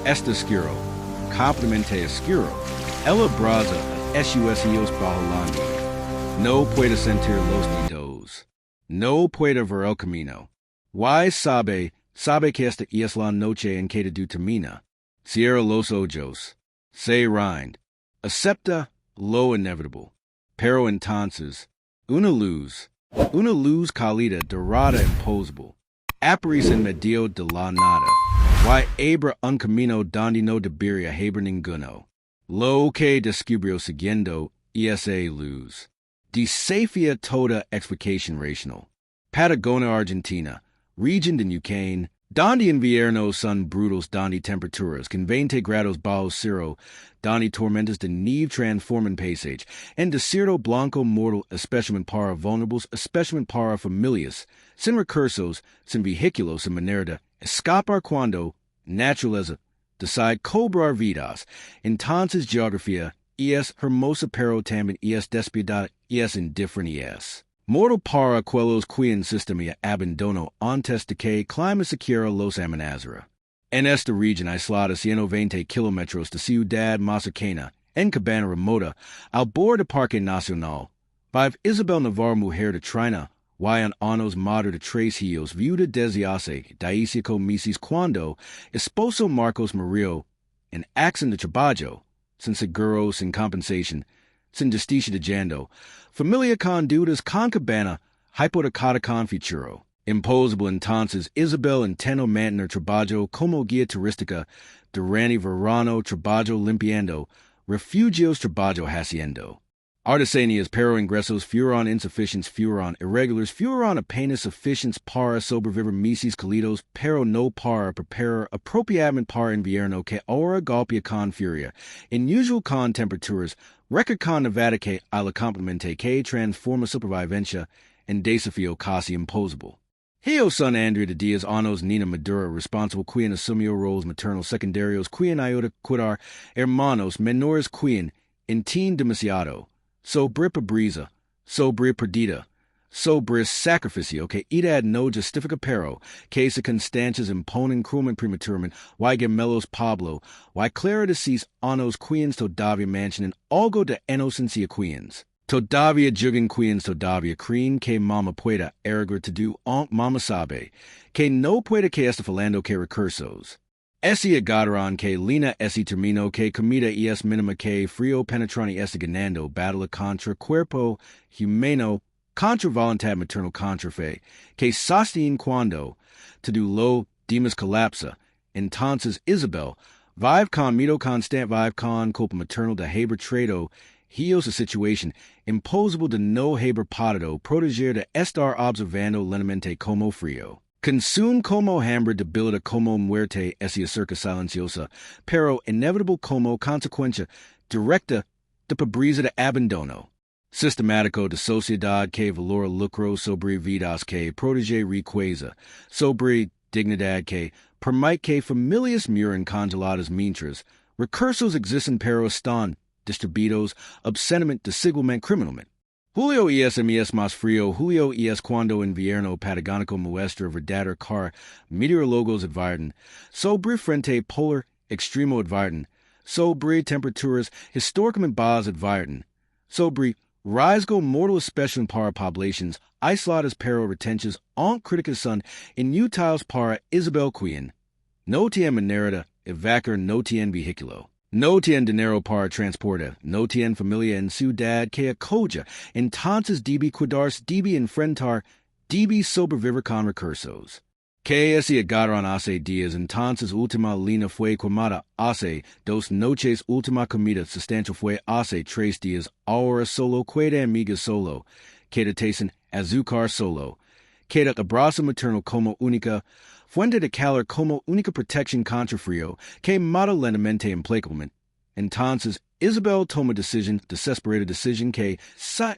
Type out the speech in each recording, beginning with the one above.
esta oscuro, complemente oscuro, ella braza sus eos bajo landi, no puede sentir los dedos, no puede ver el camino. Why sabe que esta es la noche en que du termina, cierra los ojos, se rind, acepta lo inevitable, pero entonces, una luz cálida, dorada, imposible, aparece en medio de la nada. Why abra un camino donde no debería haber ninguno. Lo que descubrió siguiendo esa luz. Desafía toda explicación racional. Patagonia, Argentina, region de Neuquén, donde inviernos son brutos, donde temperaturas con 20 grados bajo cero, donde tormentas de nieve transforman paisaje, en desierto blanco mortal, especialmente para vulnerables, especialmente para familias, sin recursos, sin vehículos, sin manera de escapar cuando naturaleza decide cobrar vidas. Entonces geografía es hermosa pero también es despiadada, es indiferente, es mortal para aquellos quien sistema abandono antes de que clima siquiera los amenazara. En esta región aislada 120 kilómetros de ciudad más cercana, en cabana remota, al borde Parque Nacional, vive Isabel Navarro, mujer de Trina, en años madre de 3 hijos, viuda desde hace 15 meses cuando esposo Marcos murió en accidente de trabajo, sin seguro, sin compensación, sin justicia de género, familia con deudas, con cabana, hipotecada con futuro. Imposible entonces, Isabel intentó mantener trabajo como guía turística durante verano, trabajo limpiando, refugios, trabajo haciendo. Artesanías pero ingresos fueron insuficientes, fueron irregulares, fueron apenas suficientes para sobrevivir meses cálidos, pero no para preparar apropiadamente para invierno que ahora golpea con furia, inusual con temperaturas, récord con nevada que a la complemente que transforma supervivencia en desafío casi imposible. Hio son Andrea de Diaz anos Nina Madura responsable quien asumió roles maternal secundarios quien ayuda cuidar hermanos menores quien intin demasiado. Sobre pobreza, sobre perdida, sobre sacrificio que edad no justifica pero que circunstancias imponen cruelmente prematuramente, y gemelos Pablo, y Clara de 6 anos quienes todavía mantienen algo de inocencia quienes. Todavía jugan quienes todavía creen que mama pueda erguir todo aunque mama sabe que no puede que está falando que recursos. Ese agarran que lina ese termino que comida es mínima que frío penetrante está ganando batalla contra cuerpo humano, contra voluntad maternal contra fe, que sostiene cuando todo lo demás colapsa. Entonces Isabel, vive con miedo constante, vive con culpa maternal de haber traído hios a situación imposible de no haber podido proteger de estar observando lentamente como frío. Consume como hambre, debilita como muerte, esa cerca silenciosa, pero inevitable como consecuencia directa de pobreza de abandono. Sistemático de sociedad que valora lucro sobre vidas que protege riqueza, sobre dignidad que permite que familias muran congeladas mientras recursos existen pero están distribuidos obscenamente, desigualmente, criminalmente. Julio es mes más frío, julio es cuando invierno patagónico muestra verdadero car meteorólogos advierten, sobre frente polar extremo advierten, sobre temperaturas históricamente bajas advierten, sobre riesgo mortal especial para poblaciones aisladas pero retenciones aunque críticas son inútiles para Isabel quien no tiene manera de evacuar, no tiene vehículo. No tiene dinero para transporte, no tiene familia en ciudad que acoja, entonces debe cuidarse, debe enfrentar, debe sobrevivir con recursos. Que ese agarran hace días, entonces última línea fue quemada hace 2 noches, última comida sustancial fue hace 3 días, ahora solo queda amigas solo, queda sin azúcar solo, queda abrazo materno como única fuente de calor como única protección contra frío, que mata lentamente implacablemente. Entonces, Isabel toma decisión, desesperada decisión que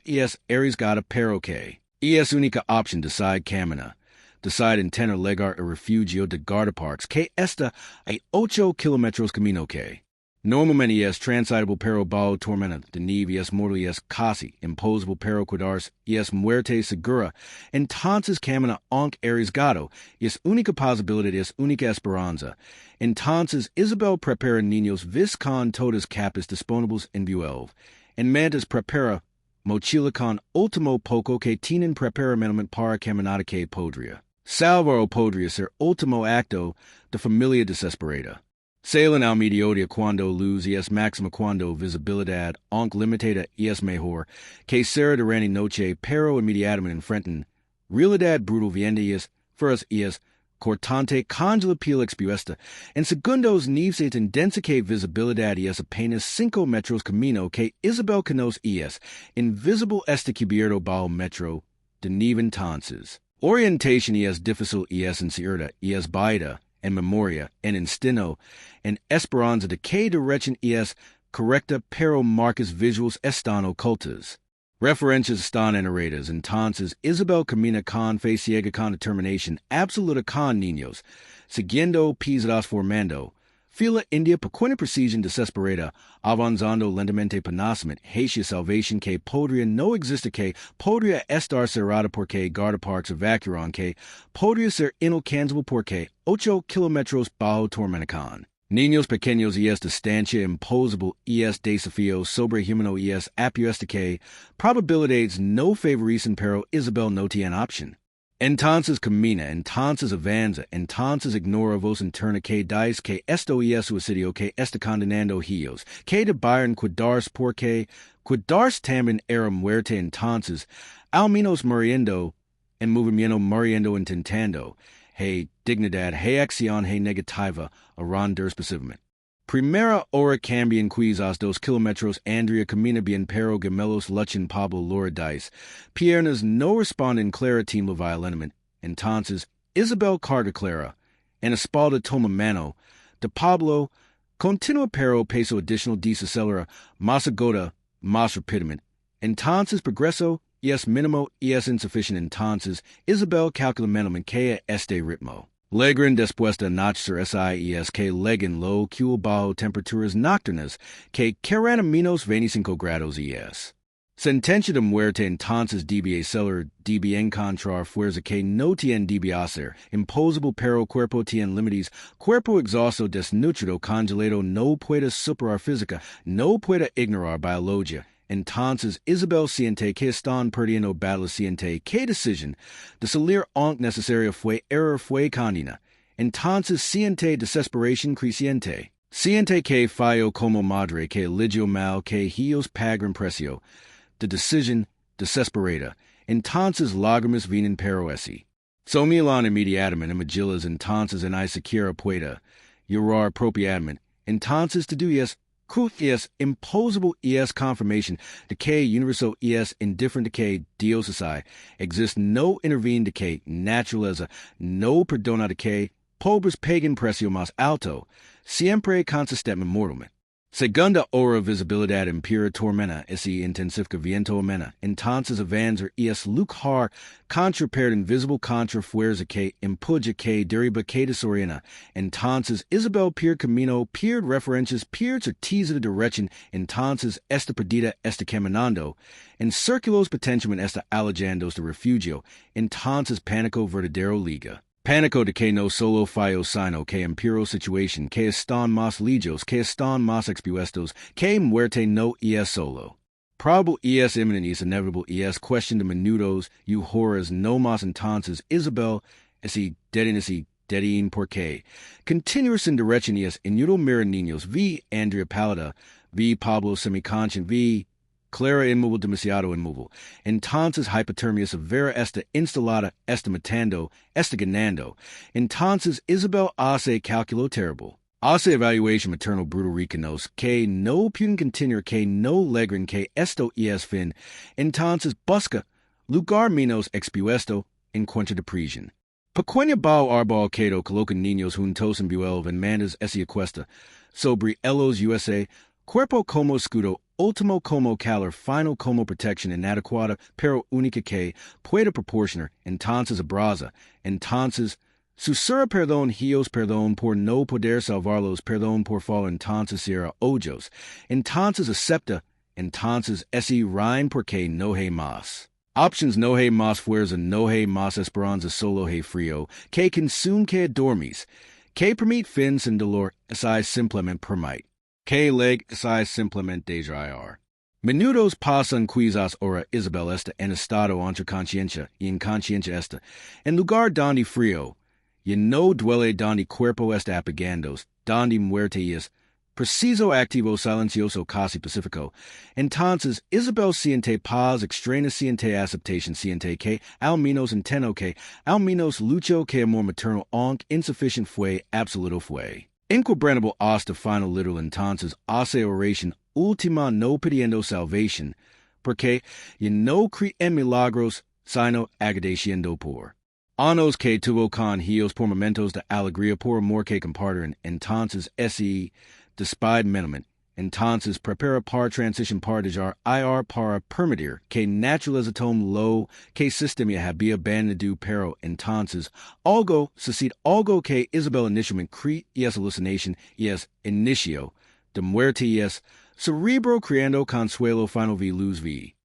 es arriesgada pero que es única opción, decide camina. Decide intenta llegar a refugio de guardaparques que está a 8 kilómetros camino que Normalmente es transitable pero bajo tormenta, de nieve es mortal y es casi imposible pero quedarse y es muerte segura. Entonces camina aunque arriesgado, y es única posibilidad es única esperanza. Entonces Isabel prepara niños vis con todas capas disponibles en vuelve. En mantas prepara mochila con último poco que tienen prepara minimamente para caminata que podría. Salvar o podría ser último acto de familia desesperada. Sailing al mediodía cuando luz y es máxima cuando visibilidad aunque limitada y es mejor que ser durante noche pero inmediatamente enfrenten realidad brutal viendo y es feroz y es cortante con piel expuesta. En segundos nives en densa que visibilidad y es apenas 5 metros camino que Isabel conoce y es invisible este cubierto bajo metro de nieve entonces. Orientation y es difícil y es incierta y es baida en memoria, en instinto, en esperanza de que dirección es correcta pero marcas visuals están ocultas. Referencias están enredadas, entonces Isabel camina con fe ciega con determinación absoluta con niños, siguiendo pisadas formando, fila india pequeña precisión desesperada, avanzando lentamente penosamente, hacia salvación que podría no existir que podría estar cerrada porque guardaparques evacuaron que podría ser inalcanzable porque 8 kilómetros bajo tormentacón. Niños pequeños y es distancia imposible y es desafío sobrehumano y es apuesta que probabilidades no favorecen pero Isabel no tiene opción. Entonces camina, entonces avanza, entonces ignora voz interna que dice que esto y es suicidio que está condenando hios, que de Byron cuidarse porque cuidarse también era muerte entonces, al menos muriendo, en movimiento muriendo intentando, hey dignidad, hey acción, hey negativa, a ronder specificamente. Primera hora cambian quizás 2 kilómetros Andrea camina bien pero gemelos luchan Pablo Lourdes. Piernas no responden Clara tiembla violentamente. Entonces, Isabel carga Clara. En espalda toma mano. De Pablo, continua pero peso adicional desacelera más agota, más rápidamente. Entonces progreso, y es mínimo y es insuficiente. Entonces, Isabel calcula mentalmente que este ritmo. Legren después de anochecer SIES que leguen lo que bajo temperaturas nocturnas que 40 -25 grados es. Sentencia de muerte entonces debe acelerar, debe encontrar fuerza que no tiene debe hacer, imposible pero cuerpo tiene límites, cuerpo exhausto desnutrido congelado no puede superar física, no puede ignorar biología. Entonces Isabel siente que están perdiendo battle, siente que decisión de salir aunque necesaria fue error fue condena. Entonces siente desesperación creciente. Siente que fallo como madre, que eligió mal, que hios pagran precio. De decisión desesperada. Entonces lágrimas vienen pero ese. So Milan inmediatamente imagillas entonces en siquiera pueda llorar propiamente. Entonces te es cruz es imposible es confirmation de que universo es indifferent de que Dios hay. Existe no intervene de que naturaleza no perdona de que pobres pagan precio más alto. Siempre consistente mortalmente. Segunda hora visibilidad impura tormenta ese intensifica viento amena. Entonces avanzar es luchar contra per invisible contra fuerza que empuja que derriba que desorienta. Entonces Isabel pierde camino, pierde referencias, pierde certeza de dirección. Entonces esta perdida está caminando. En círculos potentialmente está alejando de refugio. Entonces pánico verdadero liga. Pánico de que no solo fallo sino que impero situation, que están más lejos, que están más expuestos, que muerte no es solo. Probable es imminent es inevitable es cuestión de minutos y horas no más. Entonces Isabel ese dedin porque continuar sin dirección es inútil mirar niños vi Andrea pálida, vi Pablo semiconscient, vi Clara inmóvil demasiado inmóvil. Entonces hipotermia severa está instalada, está matando, está ganando. Entonces Isabel hace cálculo terrible. Hace evaluation maternal brutal reconoce que no pueden continuar, que no logran que esto es fin. Entonces busca lugar menos expuesto encuentra depresión. Pequeña bao arbol quedo colocan niños juntos en vuelve en mandas esa cuesta. Sobre ellos USA, cuerpo como escudo, último como calor, final como protección inadecuada, pero única que puede proporcionar, entonces abraza, entonces Susura perdón por no poder salvarlos, perdón por fall, entonces era ojos, entonces acepta, entonces ese rein porque no hay más. Options: no hay más fuerza, no hay más esperanza, solo hay frío, que consume, que dormis, que permite fin sin dolor, así simplemente permite, que leg así simplemente desrayar. Minutos pasan quizás hora Isabel está en estado entre conciencia y inconsciencia está, en lugar donde frío, y no duele donde cuerpo está apagándose, donde muerte es preciso, activo, silencioso, casi pacífico. Entonces, Isabel siente paz extraña, siente aceptación, siente que al menos entiendo que al menos lucho, que amor materno aunque insufficient fue, absoluto fue. Inquebrantable hasta final literal, entonces hace oración última no pidiendo salvación, porque y no cree en milagros, sino agradeciendo por anos que tuvo con Dios, por momentos de alegría, por amor que comparten, entonces ese despedimento, entonces prepara para transición, para dejar ir, para permitir que naturaleza tome lo que sistema había abandonado, pero entonces algo sucede, algo que Isabel inicialmente cree y es alucinación y es inicio de muerte y es cerebro creando consuelo final vi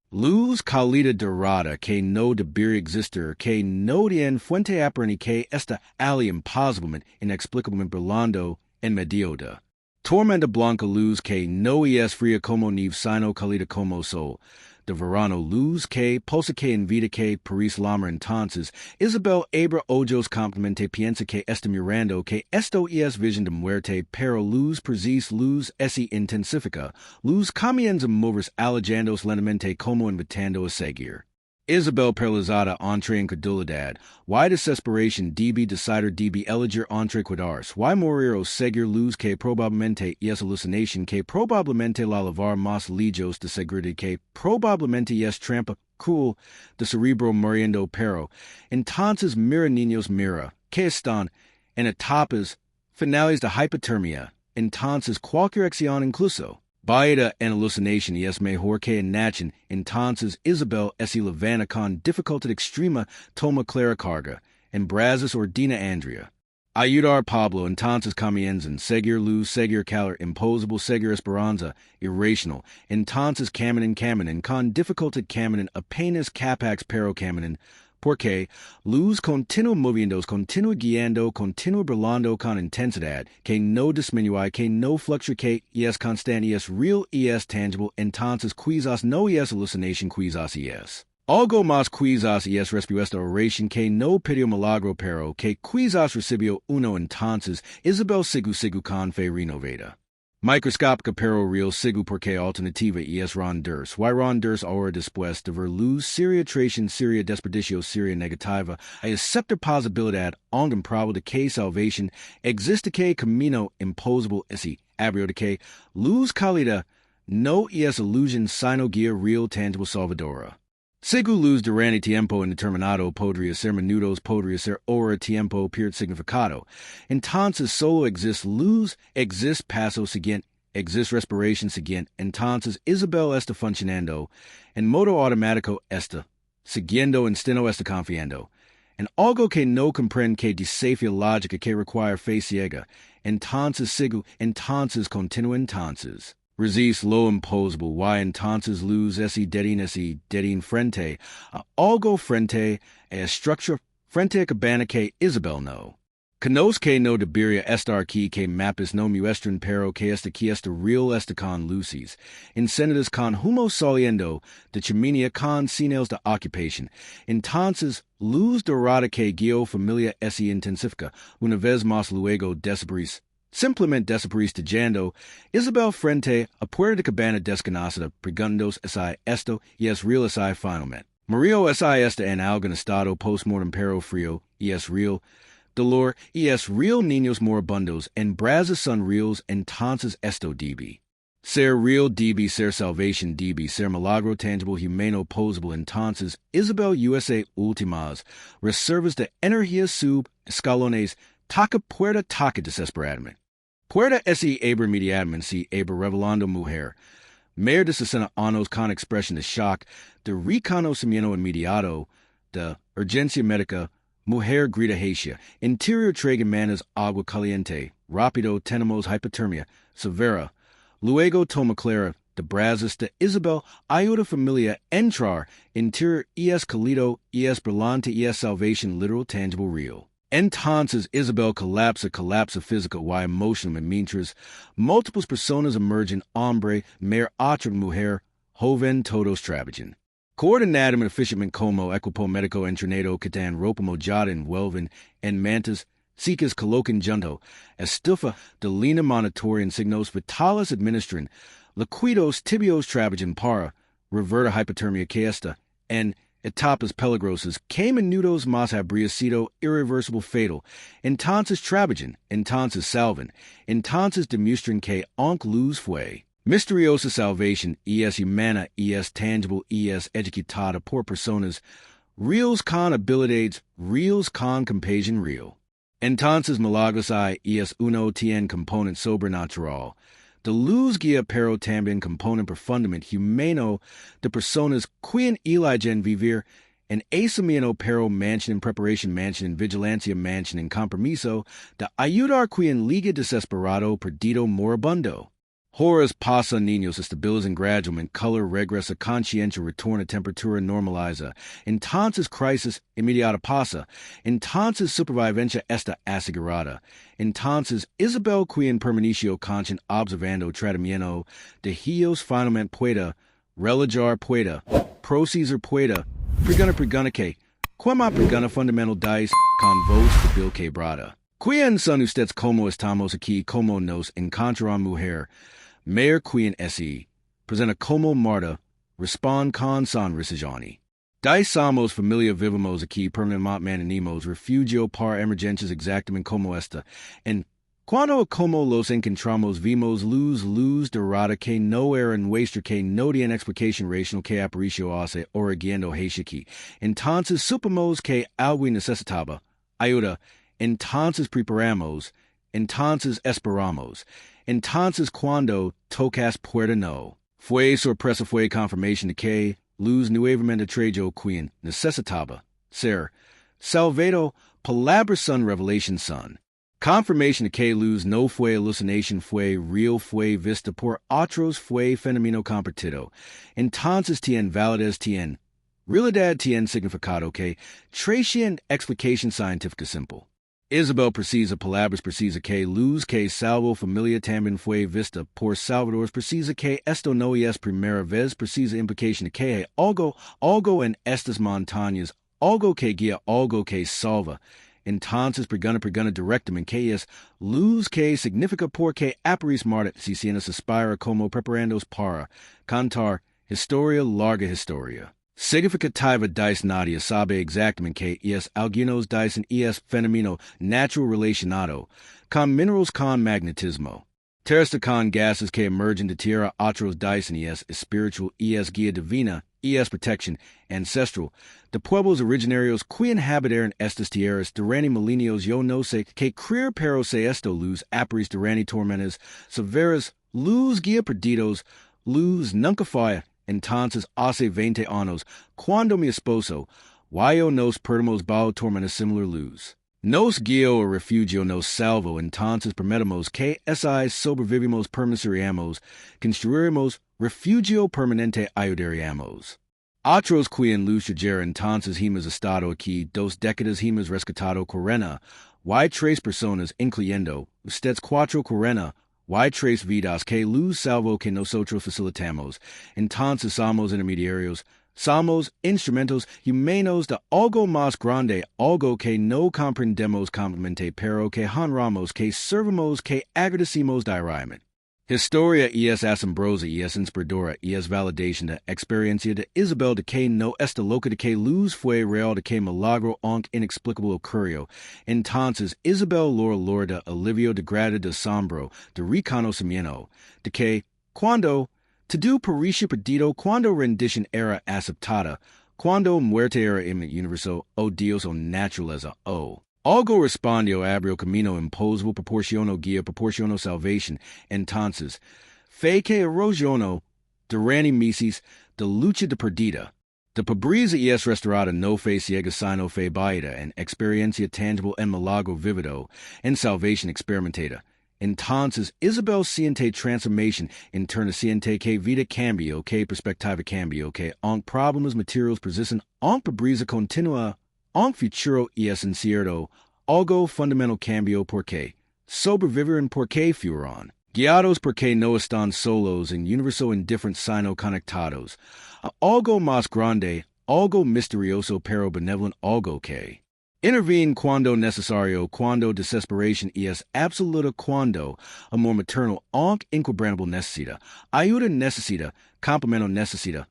luz cálida dorada que no debería existir, que no tiene fuente aparente, que está ali imposiblemente, inexplicablemente brillando en medio de tormenta blanca, luz que no es fría como nieve, sino cálida como sol de verano, luz que pulsa, que invita, que Paris lamar. Entonces Isabel abra ojos completamente, piensa que está mirando, que esto es visión de muerte, pero luz persiste, luz se intensifica, luz comienza a moverse alejándose lentamente como invitando a seguir. Isabel paralizada entre incredulidad, why desesperación, db decidir, db elegir entre quedarse, why morir o seguir, luz que probablemente es alucinación, que probablemente la lavar más lejos de seguridad, que probablemente es trampa cruel de cerebro muriendo, pero entonces mira, niños, mira, que están en etapas finales de hipotermia, entonces cualquier acción incluso Baida en alucinación y es mejor que en nachen. Entonces Isabel se levanta con dificultad extrema, toma clara carga, en brazos ordena Andrea ayudar Pablo. Entonces comienzan seguir luz, seguir calor, imposible, seguir esperanza, irracional. Entonces caminan, con dificultad caminan, apenas capax pero caminan, porque luz continúa moviéndose, continúa guiando, continúa brillando con intensidad, que no disminuye, que no fluctúa, que es constante, es real y es tangible. Entonces quizás no es alucinación, quizás es algo más, quizás es respuesta oración que no pidió milagro, pero que quizás recibió uno. Entonces Isabel sigu con fe renovada. Microscópica pero real, sigu porque alternativa es ronders. Why ronders ahora después de ver luz, seria traición, seria desperdicio, seria negativa, a aceptar posibilidad, aunque improbable, de que salvación existe, que camino imposible ese abrió, de que luz cálida no es ilusión, sino guía real, tangible, salvadora. Sigu luz durante tiempo indeterminado, podría ser minutos, podría ser hora, tiempo, period, significado. Entonces solo existe luz, existe paso siguiente, existe respiración siguiente. Entonces Isabel está funcionando en modo automático, está siguiendo instinto, está confiando en algo que no comprende, que desafía lógica, que requiere fe ciega. Entonces sigu, entonces continúa, entonces resiste lo imposible, why entonces luz ese dedin frente a algo, frente a estructura, frente a cabana que Isabel no conoce, que no debería estar aquí, que mapes no muestran, pero que esta real, esta con luces encendidas, con humo saliendo de chimenea, con señales de ocupación. Entonces luz dorada que guió familia se intensifica, una vez más luego desaparece. Simplemente desapareciendo, Isabel frente a puerta de cabana desconocida, preguntándose si esto es real, si finalmente murió, si está en algún estado postmortem, pero frío, y es real dolor, y es real, niños moribundos en brazos son reales. Entonces esto debe ser real, debe ser salvación, debe ser milagro tangible, humano, posible. Entonces Isabel USA últimas reservas de energía sub escalones, toca puerta, toca desesperadamente. Puerta se abre inmediatamente, se abre revelando mujer. Mer de 60 años con expresión de shock, de reconocimiento inmediato, de urgencia médica, Mujer grita hacia, interior traga manas agua caliente, rápido tenemos hypothermia, severa. Luego toma clara, de brazos de Isabel, iota familia entrar, interior es cálido, es brillante, es salvation, literal, tangible, real. Entonces Isabel colapsa física y emocional mientras múltiples personas emergen, hombre, mer otra mujer, joven todos trabajan. Coordinadamente efficientemente como equipo médico entrenado que tan ropa mojada envuelven en mantas, secas colocan junto, estufa de línea monitorean signos vitales administran, liquidos tibios trabajan para, reverta hypothermia que esta, en etapas peligrosas, que minutos más habría sido irreversible fatal, entonces trabajan, entonces salvan, entonces demuestran que aunque luz fue. Misteriosa salvación es humana, es tangible, es ejecutada por personas, reals con habilidades, reals con compasión real. Entonces milagros hay, es uno tiene component sobrenatural. De luz guía pero también component profundamente humano de personas quien eligen vivir en asumino pero manchen en preparación, manchen en vigilancia, manchen en compromiso, de ayudar quien liga desesperado, perdido, moribundo. Horas pasa niños estabilizan gradualmente, color regresa, conciencia retorna, temperatura normaliza. Entonces crisis inmediata pasa. Entonces supervivencia está asegurada. Entonces Isabel quien permaneció conscient observando tratamiento de hios finalmente pueda, relajar pueda, procesar pueda, preguna que, quema preguna fundamental dice, con voz stabil quebrada. Quien son ustedes como estamos aquí, como nos encontrarán mujer, Mayor quien se presenta como Marta, respond con sonrisajani. Somos familia vivimos aquí permanentemente mantenemos refugio para emergencias exactamente como esta. En cuando como los encontramos vimos luz dorada que no era nuestra que no tiene explicación racional que apareció hace origuiendo aquí. Entonces supimos que algo necesitaba ayuda. Entonces preparamos. Entonces esperamos. Entonces cuando tocas puerta no. Fue sorpresa, fue confirmation de que luz nuevamente trajo quien necesitaba ser salvado, palabra son revelation son. Confirmation de que luz no fue alucination, fue real, fue vista por otros, fue fenomeno compartido. Entonces tiene validez, tiene realidad, tiene significado que tracian explication científica simple. Isabel precisa palabras precisa que luz que salvo familia también fue vista por salvadores precisa que esto no es primera vez precisa implication de que algo en estas montañas, algo que guía, algo que salva. Entonces preguna directamente que es luz que significa porque aparis marta si se nos aspira como preparandos para cantar historia larga historia. Significativa dice nadie sabe exactamente que es algunos dicen es fenomeno natural relacionado con minerals con magnetismo. Terrestre con gases que emergen de tierra, otros dicen es spiritual, es guía divina, es protección ancestral. De pueblos originarios quien habitaron estas tierras durante milenios yo no sé que creer pero se esto luz aparis durante tormentas severas, luz guía perdidos, luz nunca falla. Entonces hace 20 años, cuando mi esposo, yo nos perdimos bajo tormenta similar luz. Nos guió a refugio nos salvo, entonces prometemos que si sobrevivimos permaneceríamos, construiremos refugio permanente ayudaríamos. Otros quien luz llegera entonces hemos estado aquí 2 décadas hemos rescatado 40, y 3 personas incluyendo, ustedes 4 40, y 3 vidas que luz salvo que nosotros facilitamos. Entonces somos intermediarios, somos instrumentos humanos de algo más grande, algo que no comprendemos completamente, pero que honramos, que servimos, que agradecemos diariamente. Historia es asombrosa, es inspiradora, es validation de experiencia de Isabel de que no está loca de que luz fue real de que milagro aunque inexplicable ocurrió. Entonces Isabel Lora de alivio de grado de asombro, de reconocimiento, de que, cuando, todo pericia perdido, cuando rendición era aceptada, cuando muerte era en el universo, oh Dios, oh naturaleza, oh. Algo respondió abrió camino imposible proporcionó guía proporcionó salvación. Entonces, fe que erosionó durante meses de lucha de perdida. De pobreza es restaurada no fe ciega sino fe baida en experiencia tangible en milagro vivido en salvación experimentada. Entonces Isabel siente transformation interna siente que vida cambio, que perspectiva cambio, que aunque problemas materiales persisten, aunque pobreza continua, aunque futuro es incierto, algo fundamental cambio porque sobrevivieron porque fueron guiados porque no están solos en universo indifferent sino conectados, a algo más grande, algo misterioso pero benevolent, algo que intervene cuando necesario, cuando desesperación es absoluta, cuando amor maternal, aunque inquebrantable necesita, ayuda necesita, complemento necesita,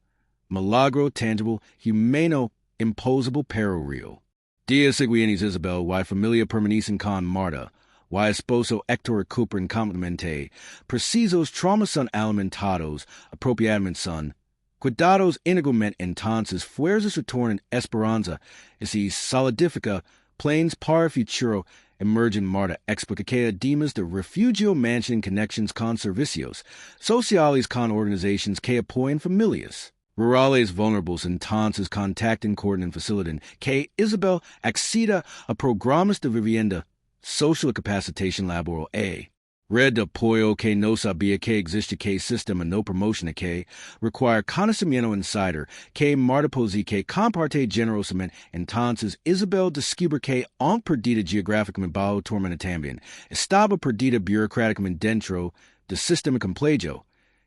milagro tangible, humano, imposible pero real. Dias siguientes Isabel, y familia permanecen con Marta, y esposo Héctor recuperan completamente, precisos traumas son alimentados, apropiadamente son cuidados íntegramente, entonces fuerzas retornan esperanza, y si solidifica planes para futuro emergen. Marta explica que además de refugio mantienen connections con servicios sociales con organizaciones que apoyan familias rurales vulnerables, entonces contactan, coordinan, facilitan que Isabel acceda a programas de vivienda, social capacitación laboral a red de apoyo que no sabía que existe, que sistema no promociona, que require conocimiento insider, que Marta posee, que comparte generosamente. Entonces Isabel descubre que aunque perdida geográficamente bajo tormenta también, estaba perdida burocráticamente dentro del sistema complejo,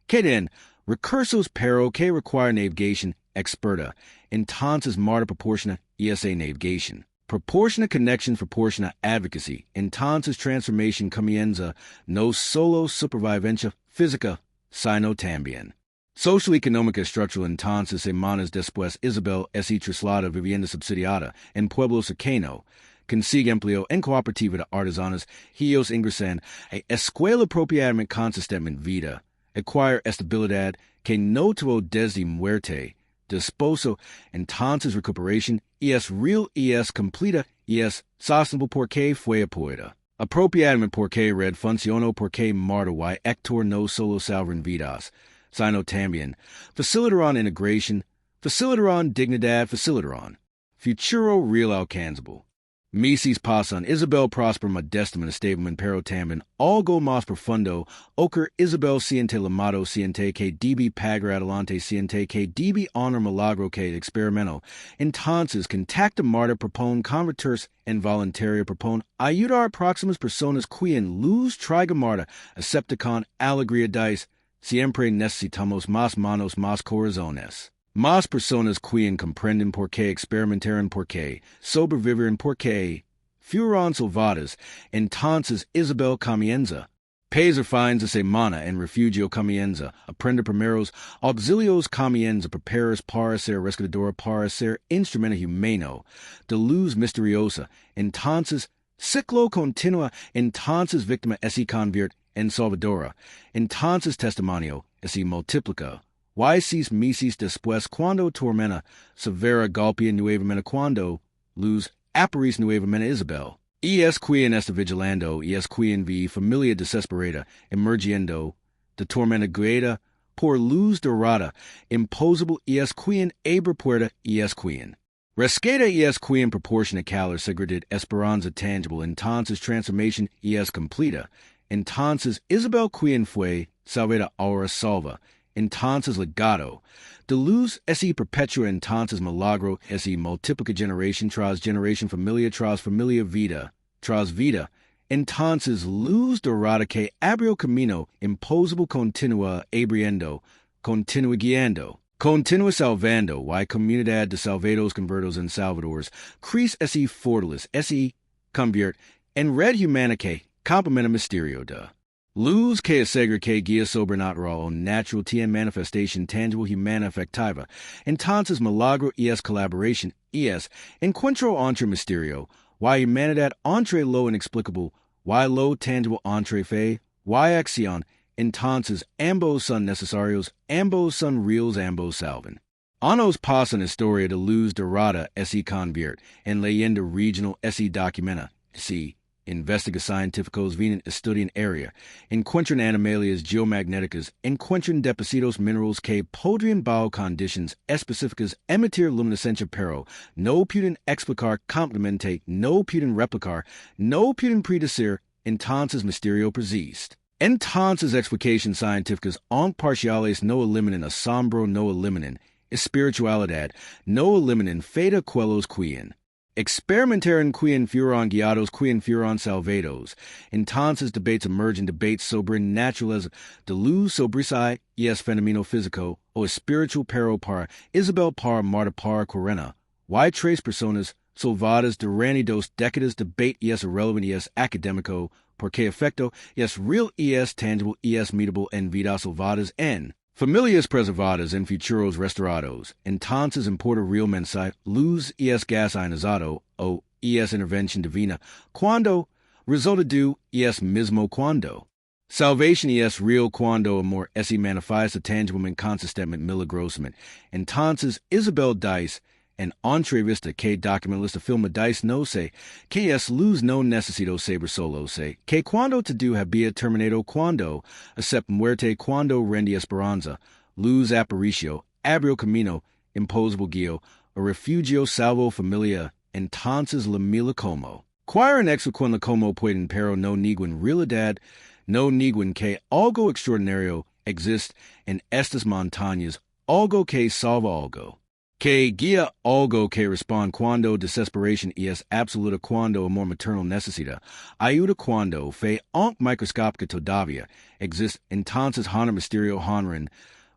que den recursos pero que require navegación experta. Entonces Marta proporciona esa navegación. Proporciona connections, proporciona advocacy. Entonces transformation comienza no solo supervivencia física, sino también social, económica, estructural. Entonces semanas después Isabel es traslada a vivienda subsidiada en pueblo cercano. Consigue empleo en cooperativa de artesanos. Ellos ingresan a escuela apropiadamente consistentemente vida. Acquire estabilidad que no tuvo desde muerte. Desposo, entonces recuperación es real, es completa, es sostenible porque fue apoyada apropiadamente, porque red funcionó, porque Marta y Héctor no solo salvan vidas, sino también facilitarán integración, facilitarán dignidad, facilitarán futuro real alcanzable. Meses pasan, Isabel prospera modestamente, establemente, pero también algo más profundo ocurre. Isabel siente llamado, siente que debe pagar adelante, siente que debe honor milagro que experimento. Entonces contacta Marta, propone convertirse en voluntaria, propone ayudar a próximas personas quien luz traiga. Marta acepta con alegría, dice, siempre necesitamos más manos, más corazones. Más personas quien comprenden por qué experimentaron, por qué sobrevivieron, por qué fueron salvadas. Entonces Isabel comienza pesar fines de semana en refugio, comienza aprender primeros auxilios, comienza preparas para ser rescatadora, para ser instrumento humano de luz misteriosa. Entonces ciclo continua. Entonces víctima se convierte en salvadora. Entonces testimonio se multiplica. Y 6 meses después, cuando tormenta severa golpea nuevamente, cuando luz aparece nuevamente, Isabel es quien está vigilando, es quien ve familia desesperada emergiendo de tormenta guiada por luz dorada, imposible, es quien abre puerta, es quien rescata, es quien proporciona calor, seguridad, esperanza tangible. Entonces transformación es completa. Entonces Isabel quien fue salvada ahora salva. Entonces legado de luz se perpetua. Entonces milagro se multiplica generación tras generación, familia tras familia, vida tras vida. Entonces luz dorada que abrió camino, imposible, continua abriendo, continua guiando, continua salvando. Y comunidad de salvados, convertidos en salvadores, crece se fortalece, se convierte en red humana que complementa misterio de luz que asegra, que guía sobrenatural o natural, tiene manifestación tangible humana efectiva. Entonces milagro es colaboración, es encuentro entre misterio y humanidad, entre lo inexplicable y lo tangible, entre fe y acción. Entonces ambos son necesarios, ambos son reales, ambos salvan. Años pasan, historia de luz dorada se convierte en leyenda regional, se documenta, se investiga cientificos venent estudian area, encuentran anomalias geomagnéticas, encuentran depósitos minerales que podrían bajo condiciones específicas emitir luminiscencia pero no pueden explicar completamente, no pueden replicar, no pueden predecir, entonces misterio persiste. Entonces explicaciones científicas aunque parciales no eliminan asombro, no eliminan espiritualidad, no eliminan fe de quellos quien experimentaron, quien fueron guiados, quien fueron salvados. Entonces debates emergen, debates sobre naturaleza de luz, sobre si es fenomeno físico o espiritual pero para Isabel para Marta para Corena. Why tres personas salvadas durante dos décadas debate es irrelevant es académico, porque efecto es real es tangible es mutable en vidas salvadas en familias preservadas en futuros restaurados. Entonces importa real mensaje, luz es gas ionizado o es intervención divina, cuando resulta do es mismo cuando. Salvation es real cuando amor es manifiesta tangiblemente consistentemente milagrosamente. Entonces Isabel dice en entrevista que documentalista filma dice no sé que es luz no necesito saber solo sé que cuando todo había terminado cuando acepta muerte cuando rendi esperanza luz aparicio abrió camino imposible guio o refugio salvo familia entonces la mila como quien execuan la como pueden pero no ningún realidad no ningún que algo extraordinario existe en estas montañas algo que salva algo que guía algo que responde cuando desesperación es absoluta cuando amor maternal necesita ayuda cuando fe aunque microscópica todavía existe entonces honor misterio honoran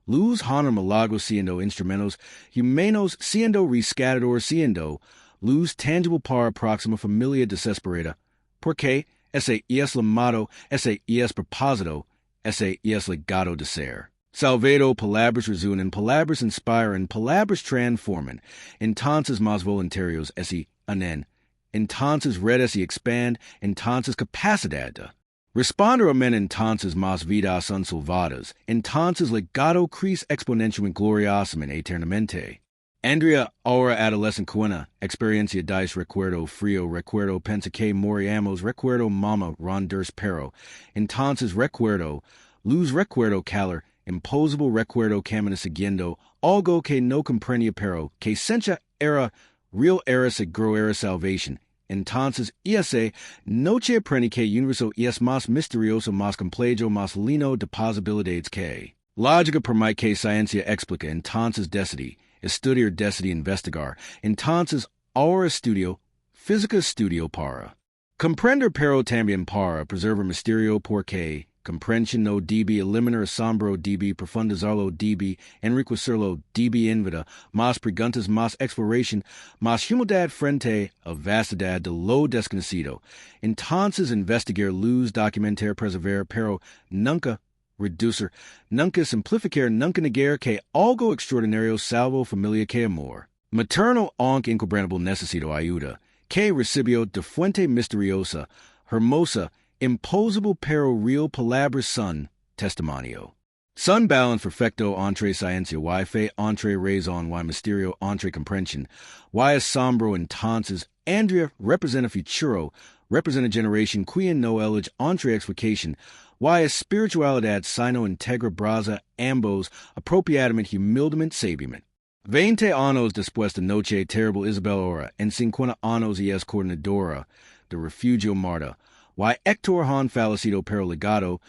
luz honor milagros siendo instrumentos humanos siendo rescatador siendo luz tangible para próxima familia desesperada porque ese es llamado ese es propósito ese es legado de ser. Salvado palabras resuenan, palabras inspiran, palabras transforman. Entonces más voluntarios ese anen. Entonces redes y expand, entonces capacidad de responder a men entonces más vidas son salvadas. Entonces legado crece exponencialmente gloriosamente eternamente. Andrea, ahora adolescent cuena, experiencia dice recuerdo frío, recuerdo pensa que moríamos, recuerdo mama ronders pero. Entonces recuerdo, luz recuerdo calor, imposible recuerdo camino siguiendo, algo que no comprendía pero, que sencha era, real era seguro era salvación. Entonces, ese noche aprendí que universo es más misterioso, más complejo, más lleno de posibilidades que lógica permite que ciencia explica. Entonces decidí, estudiar decidí investigar. Entonces, ahora estudio, física estudio para comprender pero también para preservar misterio porque comprensión no db eliminar asombro db profundizarlo db enriquecerlo db invita más preguntas más exploración más humildad frente a vastedad de lo desconocido. Entonces investigar luz documentar preservar pero nunca reducir nunca simplificar nunca negar que algo extraordinario salvo familia que amor maternal aunque incomprensible necesito ayuda que recibió de fuente misteriosa hermosa imposible pero real palabras son testimonio. Son balance perfecto entre ciencia y fe entre razón y misterio entre comprensión y asombro. Entonces Andrea representa futuro, representa generación quien no elige entre explicación y espiritualidad sino integra braza ambos apropiadamente humildemente sabiamente. 20 años después de noche terrible Isabel ora en 50 años es coordinadora de refugio Marta y Héctor han fallecido pero legado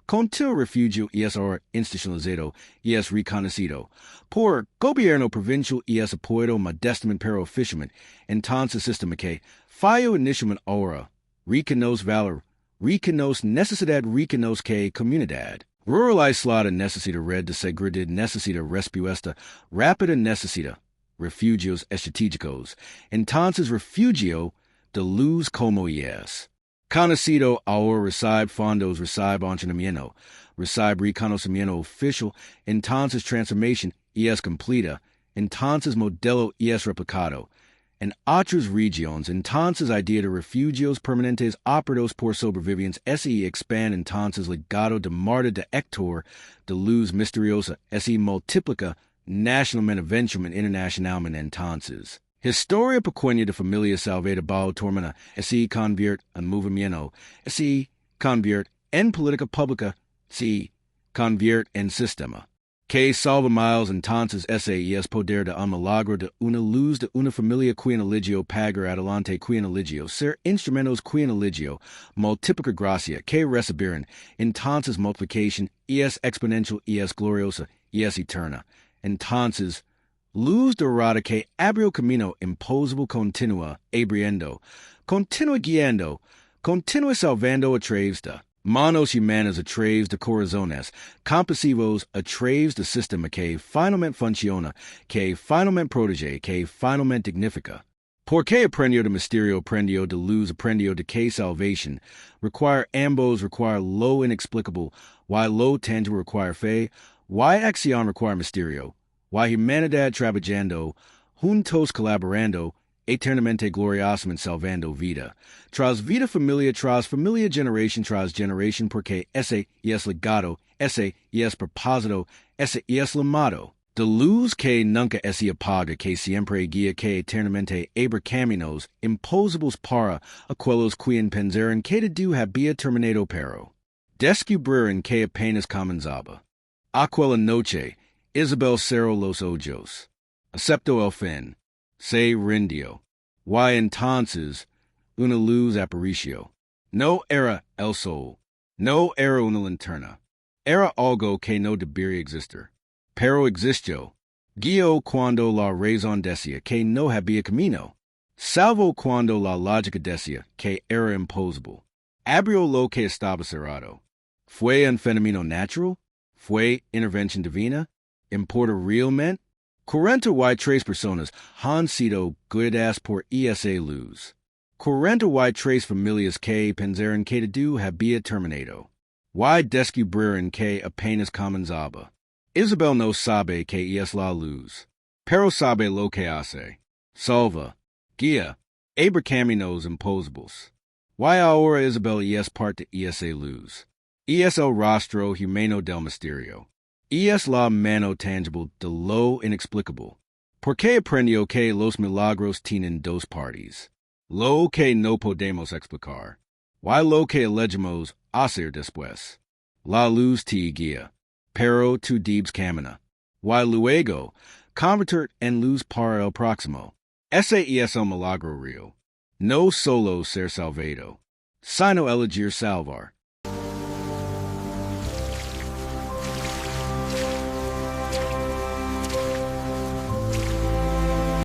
con el refugio es ahora institucionalizado y es reconocido por gobierno provincial y es apoyado modestamente pero oficialmente. Entonces sistema que fallo inicialmente ahora reconoce valor, reconoce necesidad, reconoce que comunidad rural aislada necesita red de seguridad, necesita respuesta rápida, necesita refugios estratégicos. Entonces refugio de luz como es conocido ahora recibe fondos, recibe entrenamiento, recibe reconocimiento oficial. Entonces transformación es completa. Entonces modelo es replicado en otras regiones. Entonces idea de refugios permanentes operados por sobrevivientes se expande. Entonces legado de Marta de Héctor de luz misteriosa se multiplica nacionalmente eventualmente internacionalmente. Entonces Historia pequeña de familia salvada bajo tormenta, se convierte en movimiento, se convierte en política pública, se convierte en sistema. Que salva miles entonces es poder de un milagro de una luz de una familia quien eligio pagar adelante quien eligio ser instrumentos quien eligio multiplica gracia que recibieren entonces multiplication es exponencial es gloriosa es eterna. Entonces luz dorada que abrió camino imposible continua abriendo, continua guiando, continua salvando a través de manos humanas a través de corazones compasivos a través de sistema que finalmente funciona, que finalmente protege, que finalmente dignifica. Porque aprendió de misterio, aprendió de luz, aprendió de que salvación require ambos, require lo inexplicable, why lo tangible require fe, why acción require misterio, why humanidad trabajando, juntos colaborando, eternamente gloriosamente salvando vida. Tras vida familia generation tras generation porque ese es legado, ese es propósito, ese es llamado. De luz que nunca se apaga, que siempre guía, que eternamente abre caminos imposibles para aquellos quien pensaron que todo había terminado pero descubrieron que apenas comenzaba. Aquella noche, Isabel cerró los ojos, aceptó el fin, se rindió. Why entonces una luz aparicio. No era el sol, no era una linterna, era algo que no debería existir, pero existió. Guió cuando la razón decía que no había camino, salvo cuando la lógica decía que era imposible. Abrió lo que estaba cerrado. ¿Fue un fenómeno natural? ¿Fue intervención divina? ¿Importa realmente? 43 personas han sido cuidadas por esa luz. 43 familias que pensaron que todo había terminado. Why descubrieron que apenas comenzaba. Isabel no sabe que es la luz, pero sabe lo que hace. Salva, guía, abre caminos imposibles. Why ahora Isabel es parte de esa luz. Es el rostro humano del misterio. Es la mano tangible de lo inexplicable. Porque aprendió que los milagros tienen dos partes. Lo que no podemos explicar. Why lo que elegimos hacer después. La luz te guía, pero tú debes camina. Why luego convertir en luz para el próximo. Ese es el milagro real. No solo ser salvado, sino elegir salvar.